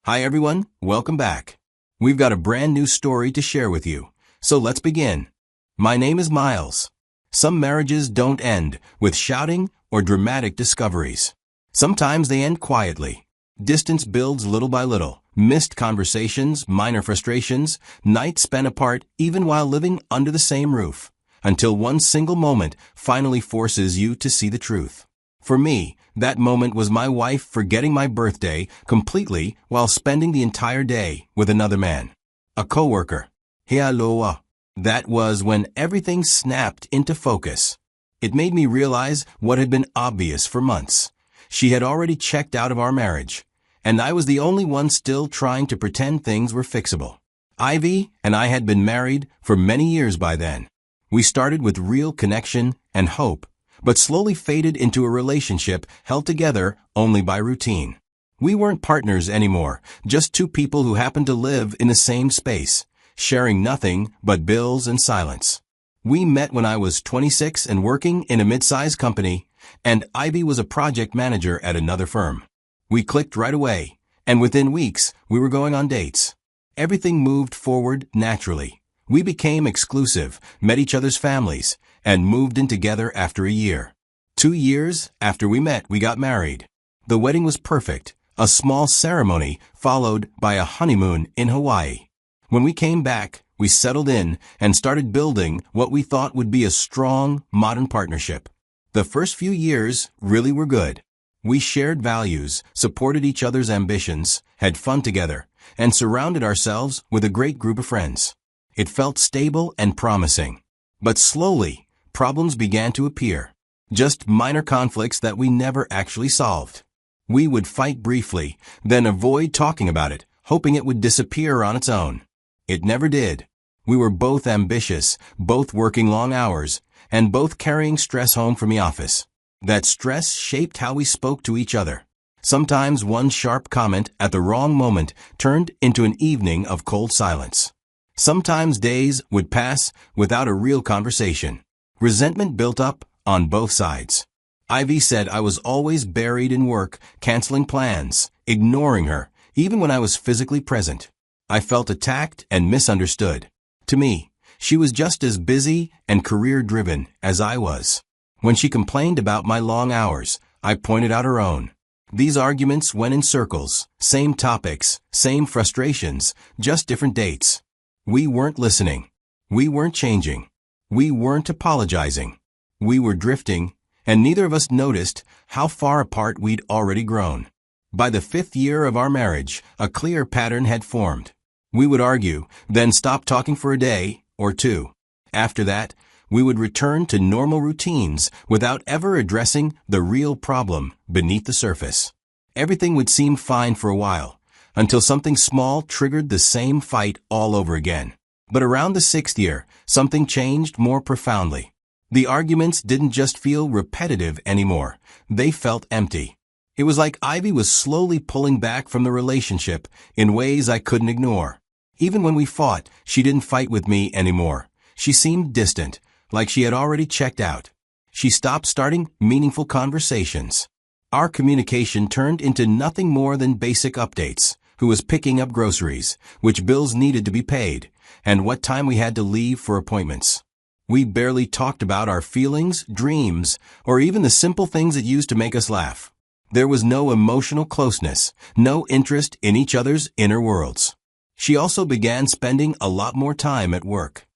Hi everyone, welcome back. We've got a brand new story to share with you, so let's begin. My name is Miles. Some marriages don't end with shouting or dramatic discoveries. Sometimes they end quietly. Distance builds little by little. Missed conversations, minor frustrations, nights spent apart even while living under the same roof, until one single moment finally forces you to see the truth. For me, that moment was my wife forgetting my birthday completely while spending the entire day with another man. A coworker. Hialoa. That was when everything snapped into focus. It made me realize what had been obvious for months. She had already checked out of our marriage, and I was the only one still trying to pretend things were fixable. Ivy and I had been married for many years by then. We started with real connection and hope, but slowly faded into a relationship held together only by routine. We weren't partners anymore, just two people who happened to live in the same space, sharing nothing but bills and silence. We met when I was 26 and working in a mid-sized company, and Ivy was a project manager at another firm. We clicked right away, and within weeks, we were going on dates. Everything moved forward naturally. We became exclusive, met each other's families, and moved in together after a year. 2 years after we met, we got married. The wedding was perfect, a small ceremony followed by a honeymoon in Hawaii. When we came back, we settled in and started building what we thought would be a strong, modern partnership. The first few years really were good. We shared values, supported each other's ambitions, had fun together, and surrounded ourselves with a great group of friends. It felt stable and promising. But slowly, problems began to appear. Just minor conflicts that we never actually solved. We would fight briefly, then avoid talking about it, hoping it would disappear on its own. It never did. We were both ambitious, both working long hours, and both carrying stress home from the office. That stress shaped how we spoke to each other. Sometimes one sharp comment at the wrong moment turned into an evening of cold silence. Sometimes days would pass without a real conversation. Resentment built up on both sides. Ivy said I was always buried in work, canceling plans, ignoring her, even when I was physically present. I felt attacked and misunderstood. To me, she was just as busy and career-driven as I was. When she complained about my long hours, I pointed out her own. These arguments went in circles, same topics, same frustrations, just different dates. We weren't listening. We weren't changing. We weren't apologizing. We were drifting, and neither of us noticed how far apart we'd already grown. By the 5th year of our marriage, a clear pattern had formed. We would argue, then stop talking for a day or two. After that, we would return to normal routines without ever addressing the real problem beneath the surface. Everything would seem fine for a while, until something small triggered the same fight all over again. But around the 6th year, something changed more profoundly. The arguments didn't just feel repetitive anymore. They felt empty. It was like Ivy was slowly pulling back from the relationship in ways I couldn't ignore. Even when we fought, she didn't fight with me anymore. She seemed distant, like she had already checked out. She stopped starting meaningful conversations. Our communication turned into nothing more than basic updates. Who was picking up groceries, which bills needed to be paid, and what time we had to leave for appointments. We barely talked about our feelings, dreams, or even the simple things that used to make us laugh. There was no emotional closeness, no interest in each other's inner worlds. She also began spending a lot more time at work.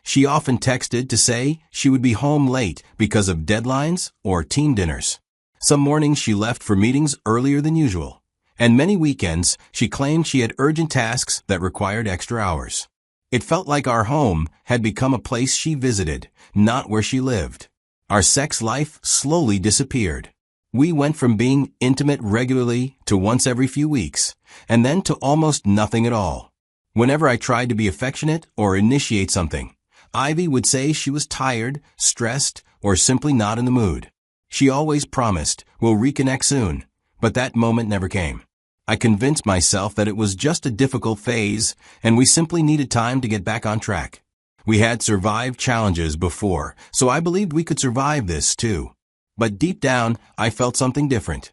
She often texted to say she would be home late because of deadlines or team dinners. Some mornings she left for meetings earlier than usual. And many weekends, she claimed she had urgent tasks that required extra hours. It felt like our home had become a place she visited, not where she lived. Our sex life slowly disappeared. We went from being intimate regularly to once every few weeks, and then to almost nothing at all. Whenever I tried to be affectionate or initiate something, Ivy would say she was tired, stressed, or simply not in the mood. She always promised, "We'll reconnect soon," but that moment never came. I convinced myself that it was just a difficult phase, and we simply needed time to get back on track. We had survived challenges before, so I believed we could survive this too. But deep down, I felt something different.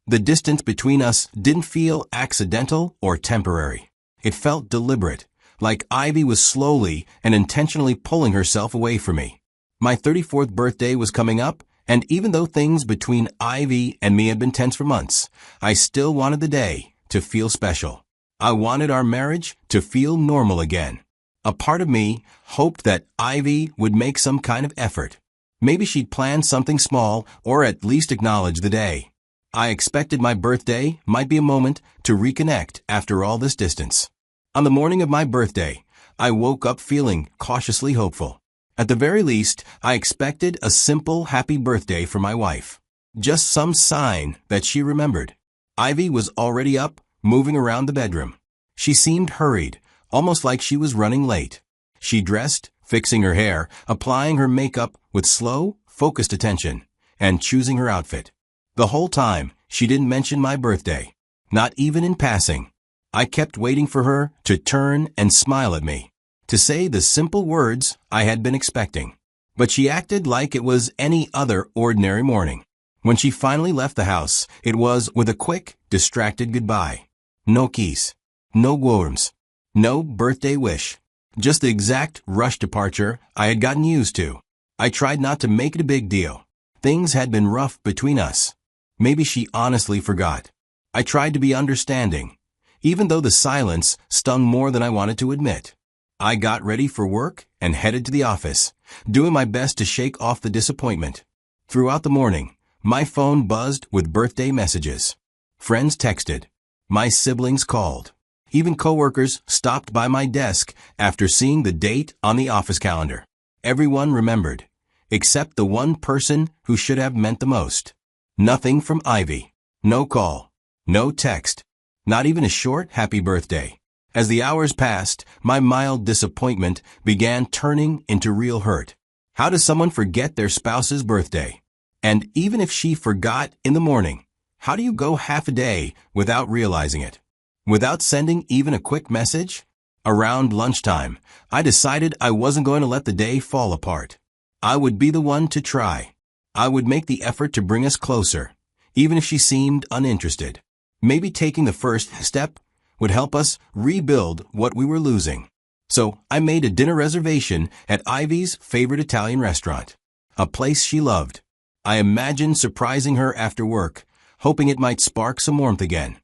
The distance between us didn't feel accidental or temporary. It felt deliberate, like Ivy was slowly and intentionally pulling herself away from me. My 34th birthday was coming up, and even though things between Ivy and me had been tense for months, I still wanted the day to feel special. I wanted our marriage to feel normal again. A part of me hoped that Ivy would make some kind of effort. Maybe she'd plan something small or at least acknowledge the day. I expected my birthday might be a moment to reconnect after all this distance. On the morning of my birthday, I woke up feeling cautiously hopeful. At the very least, I expected a simple happy birthday for my wife. Just some sign that she remembered. Ivy was already up, moving around the bedroom. She seemed hurried, almost like she was running late. She dressed, fixing her hair, applying her makeup with slow, focused attention, and choosing her outfit. The whole time, she didn't mention my birthday, not even in passing. I kept waiting for her to turn and smile at me, to say the simple words I had been expecting. But she acted like it was any other ordinary morning. When she finally left the house, it was with a quick, distracted goodbye. No keys, no worms, no birthday wish. Just the exact rush departure I had gotten used to. I tried not to make it a big deal. Things had been rough between us. Maybe she honestly forgot. I tried to be understanding, even though the silence stung more than I wanted to admit. I got ready for work and headed to the office, doing my best to shake off the disappointment. Throughout the morning, my phone buzzed with birthday messages. Friends texted. My siblings called. Even coworkers stopped by my desk after seeing the date on the office calendar. Everyone remembered, except the one person who should have meant the most. Nothing from Ivy. No call. No text. Not even a short happy birthday. As the hours passed, my mild disappointment began turning into real hurt. How does someone forget their spouse's birthday? And even if she forgot in the morning, how do you go half a day without realizing it? Without sending even a quick message? Around lunchtime, I decided I wasn't going to let the day fall apart. I would be the one to try. I would make the effort to bring us closer, even if she seemed uninterested. Maybe taking the first step would help us rebuild what we were losing. So I made a dinner reservation at Ivy's favorite Italian restaurant, a place she loved. I imagined surprising her after work, hoping it might spark some warmth again.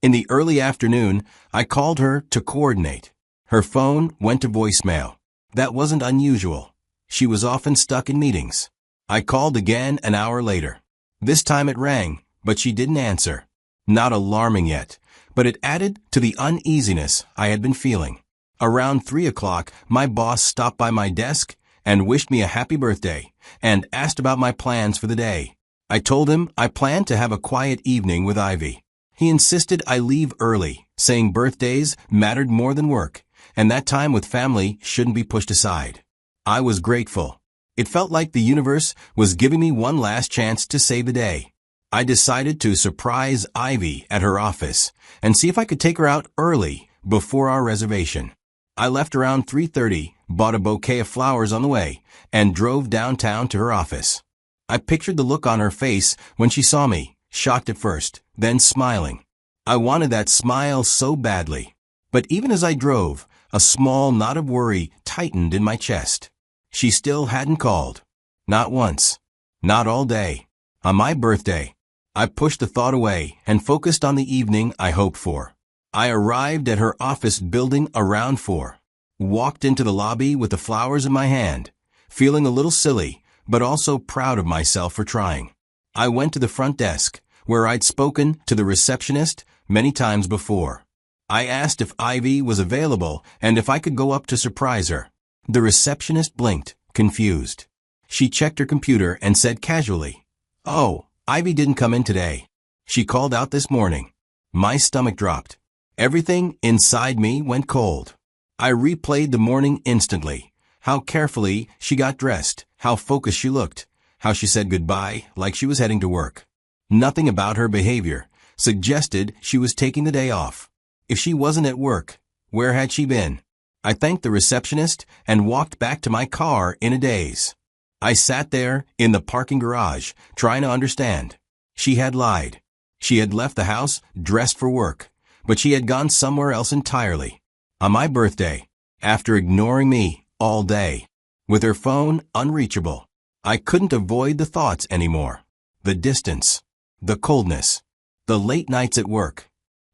In the early afternoon, I called her to coordinate. Her phone went to voicemail. That wasn't unusual. She was often stuck in meetings. I called again an hour later. This time it rang, but she didn't answer. Not alarming yet, but it added to the uneasiness I had been feeling. Around 3 o'clock, my boss stopped by my desk and wished me a happy birthday and asked about my plans for the day. I told him I planned to have a quiet evening with Ivy. He insisted I leave early, saying birthdays mattered more than work, and that time with family shouldn't be pushed aside. I was grateful. It felt like the universe was giving me one last chance to save the day. I decided to surprise Ivy at her office and see if I could take her out early before our reservation. I left around 3:30, bought a bouquet of flowers on the way, and drove downtown to her office. I pictured the look on her face when she saw me, shocked at first, then smiling. I wanted that smile so badly. But even as I drove, a small knot of worry tightened in my chest. She still hadn't called. Not once. Not all day. On my birthday. I pushed the thought away and focused on the evening I hoped for. I arrived at her office building around 4. Walked into the lobby with the flowers in my hand, feeling a little silly, but also proud of myself for trying. I went to the front desk, where I'd spoken to the receptionist many times before. I asked if Ivy was available and if I could go up to surprise her. The receptionist blinked, confused. She checked her computer and said casually, "Oh, Ivy didn't come in today. She called out this morning." My stomach dropped. Everything inside me went cold. I replayed the morning instantly. How carefully she got dressed, how focused she looked, how she said goodbye like she was heading to work. Nothing about her behavior suggested she was taking the day off. If she wasn't at work, where had she been? I thanked the receptionist and walked back to my car in a daze. I sat there in the parking garage, trying to understand. She had lied. She had left the house, dressed for work, but she had gone somewhere else entirely. On my birthday, after ignoring me all day, with her phone unreachable, I couldn't avoid the thoughts anymore. The distance, the coldness, the late nights at work,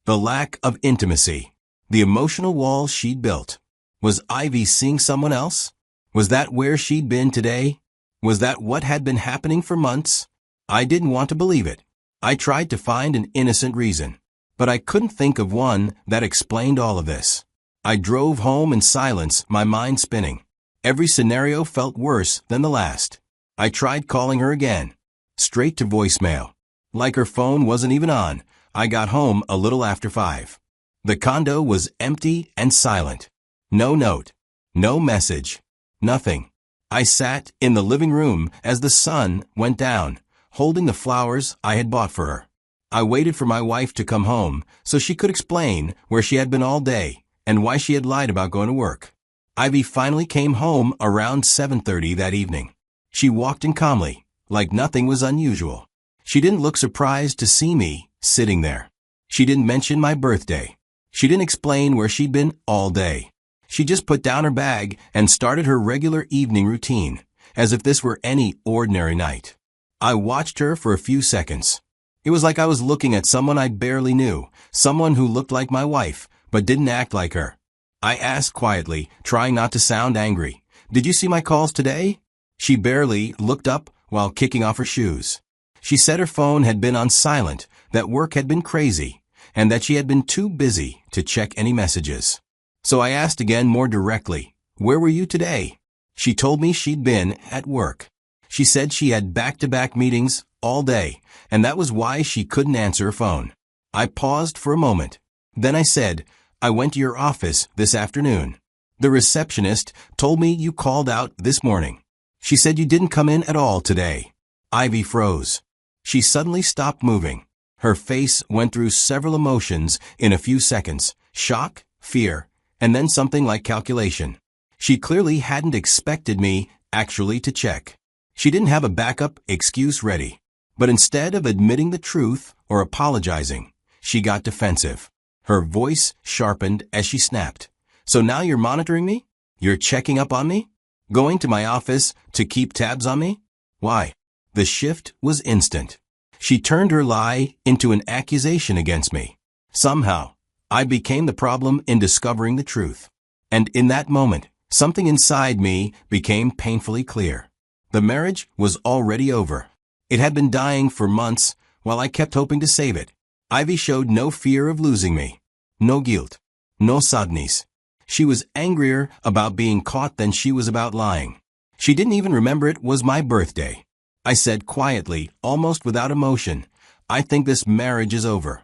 the lack of intimacy, the emotional wall she'd built. Was Ivy seeing someone else? Was that where she'd been today? Was that what had been happening for months? I didn't want to believe it. I tried to find an innocent reason, but I couldn't think of one that explained all of this. I drove home in silence, my mind spinning. Every scenario felt worse than the last. I tried calling her again. Straight to voicemail. Like her phone wasn't even on. I got home a little after 5. The condo was empty and silent. No note. No message. Nothing. I sat in the living room as the sun went down, holding the flowers I had bought for her. I waited for my wife to come home so she could explain where she had been all day and why she had lied about going to work. Ivy finally came home around 7:30 that evening. She walked in calmly, like nothing was unusual. She didn't look surprised to see me sitting there. She didn't mention my birthday. She didn't explain where she'd been all day. She just put down her bag and started her regular evening routine, as if this were any ordinary night. I watched her for a few seconds. It was like I was looking at someone I barely knew, someone who looked like my wife, but didn't act like her. I asked quietly, trying not to sound angry, "Did you see my calls today?" She barely looked up while kicking off her shoes. She said her phone had been on silent, that work had been crazy, and that she had been too busy to check any messages. So I asked again more directly, "Where were you today?" She told me she'd been at work. She said she had back-to-back meetings all day, and that was why she couldn't answer her phone. I paused for a moment. Then I said, "I went to your office this afternoon. The receptionist told me you called out this morning. She said you didn't come in at all today." Ivy froze. She suddenly stopped moving. Her face went through several emotions in a few seconds: shock, fear, and then something like calculation. She clearly hadn't expected me actually to check. She didn't have a backup excuse ready. But instead of admitting the truth or apologizing, she got defensive. Her voice sharpened as she snapped. "So now you're monitoring me? You're checking up on me? Going to my office to keep tabs on me? Why?" The shift was instant. She turned her lie into an accusation against me. Somehow, I became the problem in discovering the truth. And in that moment, something inside me became painfully clear. The marriage was already over. It had been dying for months while I kept hoping to save it. Ivy showed no fear of losing me. No guilt. No sadness. She was angrier about being caught than she was about lying. She didn't even remember it was my birthday. I said quietly, almost without emotion, "I think this marriage is over."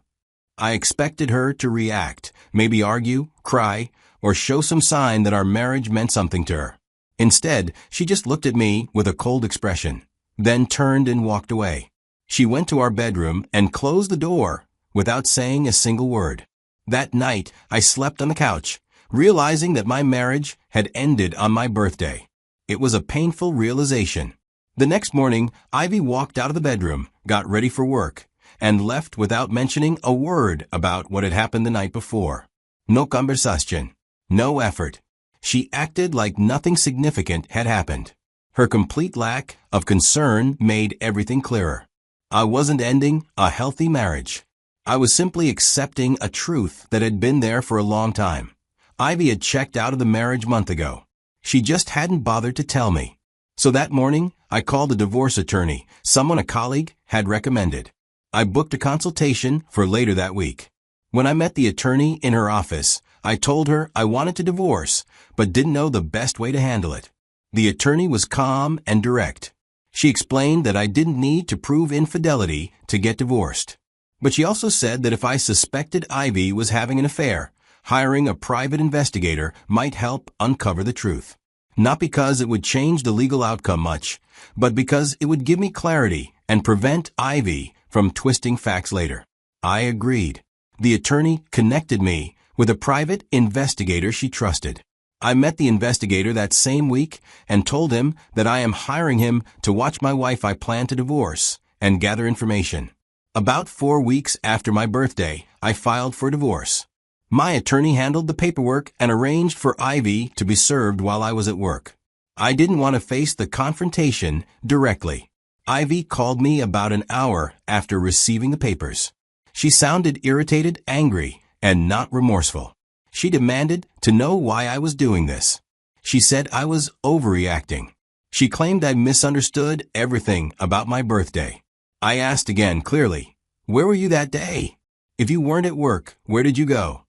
I expected her to react, maybe argue, cry, or show some sign that our marriage meant something to her. Instead, she just looked at me with a cold expression, then turned and walked away. She went to our bedroom and closed the door without saying a single word. That night, I slept on the couch, realizing that my marriage had ended on my birthday. It was a painful realization. The next morning, Ivy walked out of the bedroom, got ready for work, and left without mentioning a word about what had happened the night before. No conversation. No effort. She acted like nothing significant had happened. Her complete lack of concern made everything clearer. I wasn't ending a healthy marriage. I was simply accepting a truth that had been there for a long time. Ivy had checked out of the marriage a month ago. She just hadn't bothered to tell me. So that morning, I called a divorce attorney, someone a colleague had recommended. I booked a consultation for later that week. When I met the attorney in her office, I told her I wanted to divorce, but didn't know the best way to handle it. The attorney was calm and direct. She explained that I didn't need to prove infidelity to get divorced. But she also said that if I suspected Ivy was having an affair, hiring a private investigator might help uncover the truth. Not because it would change the legal outcome much, but because it would give me clarity and prevent Ivy from twisting facts later. I agreed. The attorney connected me with a private investigator she trusted. I met the investigator that same week and told him that I am hiring him to watch my wife I plan to divorce and gather information. About 4 weeks after my birthday, I filed for divorce. My attorney handled the paperwork and arranged for Ivy to be served while I was at work. I didn't want to face the confrontation directly. Ivy called me about an hour after receiving the papers. She sounded irritated, angry, and not remorseful. She demanded to know why I was doing this. She said I was overreacting. She claimed I misunderstood everything about my birthday. I asked again clearly, "Where were you that day? If you weren't at work, where did you go?"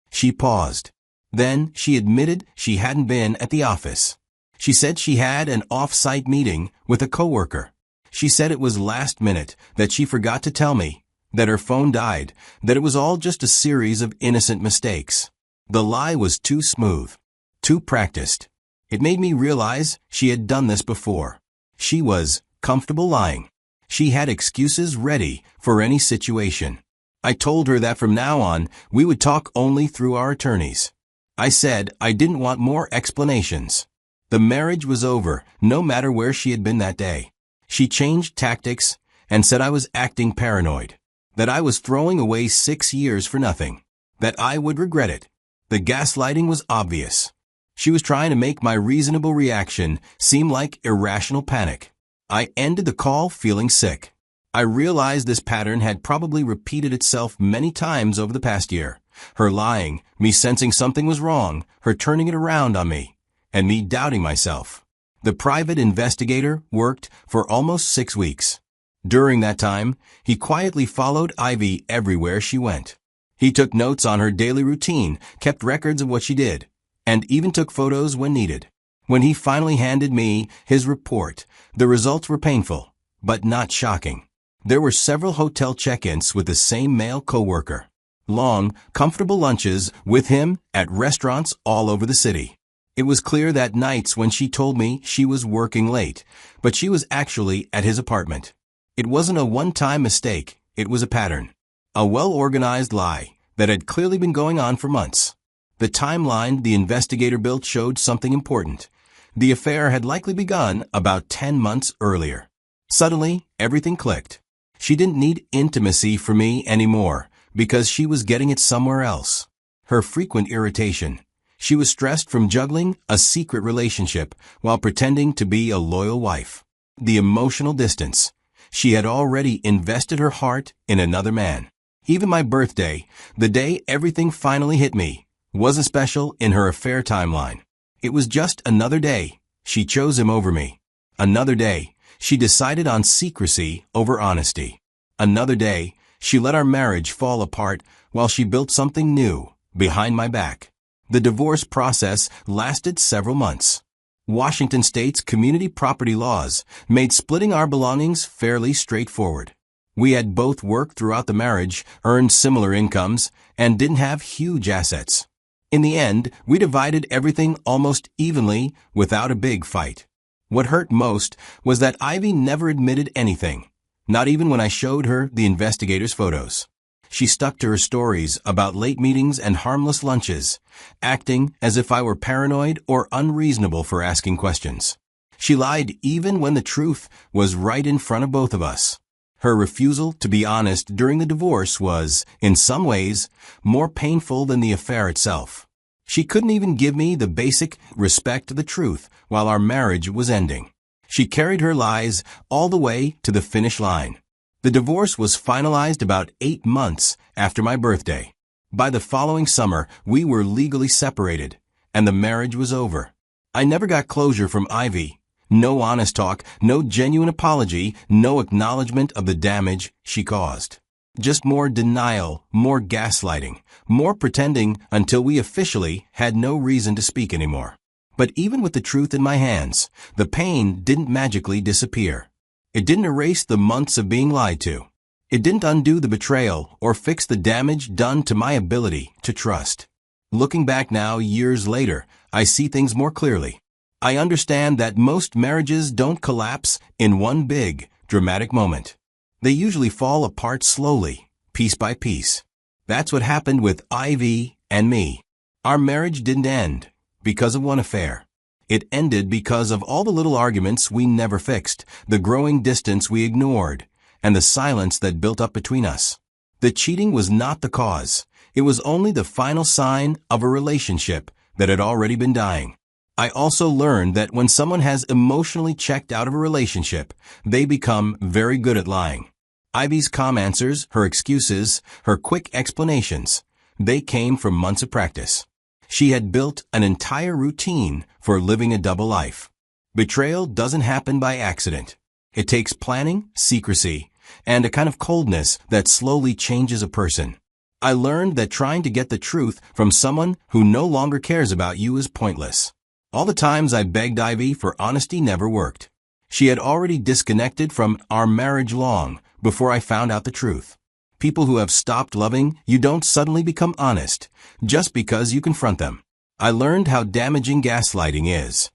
She paused. Then she admitted she hadn't been at the office. She said she had an off-site meeting with a coworker. She said it was last minute, that she forgot to tell me, that her phone died, that it was all just a series of innocent mistakes. The lie was too smooth, too practiced. It made me realize she had done this before. She was comfortable lying. She had excuses ready for any situation. I told her that from now on, we would talk only through our attorneys. I said I didn't want more explanations. The marriage was over, no matter where she had been that day. She changed tactics and said I was acting paranoid, that I was throwing away 6 years for nothing, that I would regret it. The gaslighting was obvious. She was trying to make my reasonable reaction seem like irrational panic. I ended the call feeling sick. I realized this pattern had probably repeated itself many times over the past year. Her lying, me sensing something was wrong, her turning it around on me, and me doubting myself. The private investigator worked for almost 6 weeks. During that time, he quietly followed Ivy everywhere she went. He took notes on her daily routine, kept records of what she did, and even took photos when needed. When he finally handed me his report, the results were painful, but not shocking. There were several hotel check-ins with the same male coworker. Long, comfortable lunches with him at restaurants all over the city. It was clear that nights when she told me she was working late, but she was actually at his apartment. It wasn't a one-time mistake, it was a pattern. A well-organized lie that had clearly been going on for months. The timeline the investigator built showed something important. The affair had likely begun about 10 months earlier. Suddenly, everything clicked. She didn't need intimacy from me anymore because she was getting it somewhere else. Her frequent irritation. She was stressed from juggling a secret relationship while pretending to be a loyal wife. The emotional distance. She had already invested her heart in another man. Even my birthday, the day everything finally hit me, wasn't special in her affair timeline. It was just another day. She chose him over me. Another day. She decided on secrecy over honesty. Another day, she let our marriage fall apart while she built something new behind my back. The divorce process lasted several months. Washington State's community property laws made splitting our belongings fairly straightforward. We had both worked throughout the marriage, earned similar incomes, and didn't have huge assets. In the end, we divided everything almost evenly without a big fight. What hurt most was that Ivy never admitted anything, not even when I showed her the investigator's photos. She stuck to her stories about late meetings and harmless lunches, acting as if I were paranoid or unreasonable for asking questions. She lied even when the truth was right in front of both of us. Her refusal to be honest during the divorce was, in some ways, more painful than the affair itself. She couldn't even give me the basic respect of the truth while our marriage was ending. She carried her lies all the way to the finish line. The divorce was finalized about 8 months after my birthday. By the following summer, we were legally separated, and the marriage was over. I never got closure from Ivy. No honest talk, no genuine apology, no acknowledgement of the damage she caused. Just more denial, more gaslighting, more pretending until we officially had no reason to speak anymore. But even with the truth in my hands, the pain didn't magically disappear. It didn't erase the months of being lied to. It didn't undo the betrayal or fix the damage done to my ability to trust. Looking back now, years later, I see things more clearly. I understand that most marriages don't collapse in one big, dramatic moment. They usually fall apart slowly, piece by piece. That's what happened with Ivy and me. Our marriage didn't end because of one affair. It ended because of all the little arguments we never fixed, the growing distance we ignored, and the silence that built up between us. The cheating was not the cause. It was only the final sign of a relationship that had already been dying. I also learned that when someone has emotionally checked out of a relationship, they become very good at lying. Ivy's calm answers, her excuses, her quick explanations, they came from months of practice. She had built an entire routine for living a double life. Betrayal doesn't happen by accident. It takes planning, secrecy, and a kind of coldness that slowly changes a person. I learned that trying to get the truth from someone who no longer cares about you is pointless. All the times I begged Ivy for honesty never worked. She had already disconnected from our marriage long before I found out the truth. People who have stopped loving you don't suddenly become honest just because you confront them. I learned how damaging gaslighting is.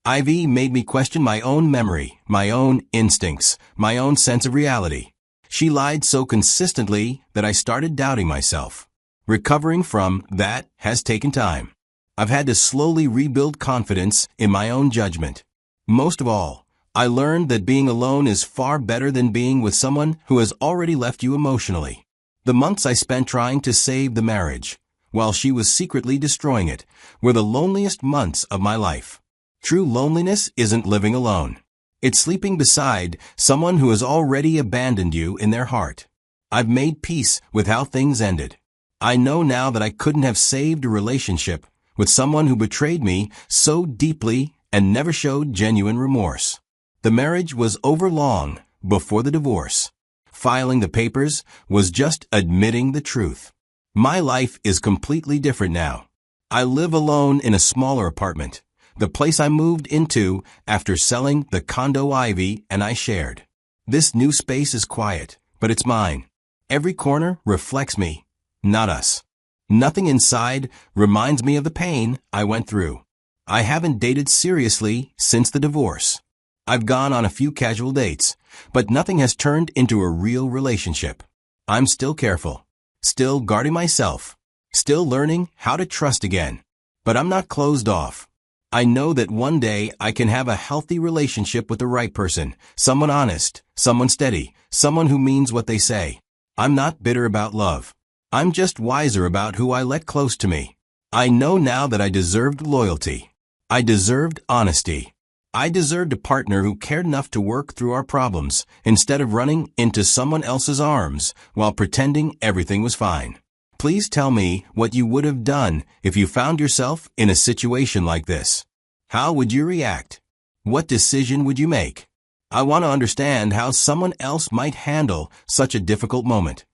Ivy made me question my own memory, my own instincts, my own sense of reality. She lied so consistently that I started doubting myself. Recovering from that has taken time. I've had to slowly rebuild confidence in my own judgment. Most of all, I learned that being alone is far better than being with someone who has already left you emotionally. The months I spent trying to save the marriage, while she was secretly destroying it, were the loneliest months of my life. True loneliness isn't living alone. It's sleeping beside someone who has already abandoned you in their heart. I've made peace with how things ended. I know now that I couldn't have saved a relationship with someone who betrayed me so deeply and never showed genuine remorse. The marriage was over long before the divorce. Filing the papers was just admitting the truth. My life is completely different now. I live alone in a smaller apartment, the place I moved into after selling the condo Ivy and I shared. This new space is quiet, but it's mine. Every corner reflects me, not us. Nothing inside reminds me of the pain I went through. I haven't dated seriously since the divorce. I've gone on a few casual dates, but nothing has turned into a real relationship. I'm still careful, still guarding myself, still learning how to trust again. But I'm not closed off. I know that one day I can have a healthy relationship with the right person, someone honest, someone steady, someone who means what they say. I'm not bitter about love. I'm just wiser about who I let close to me. I know now that I deserved loyalty. I deserved honesty. I deserved a partner who cared enough to work through our problems instead of running into someone else's arms while pretending everything was fine. Please tell me what you would have done if you found yourself in a situation like this. How would you react? What decision would you make? I want to understand how someone else might handle such a difficult moment.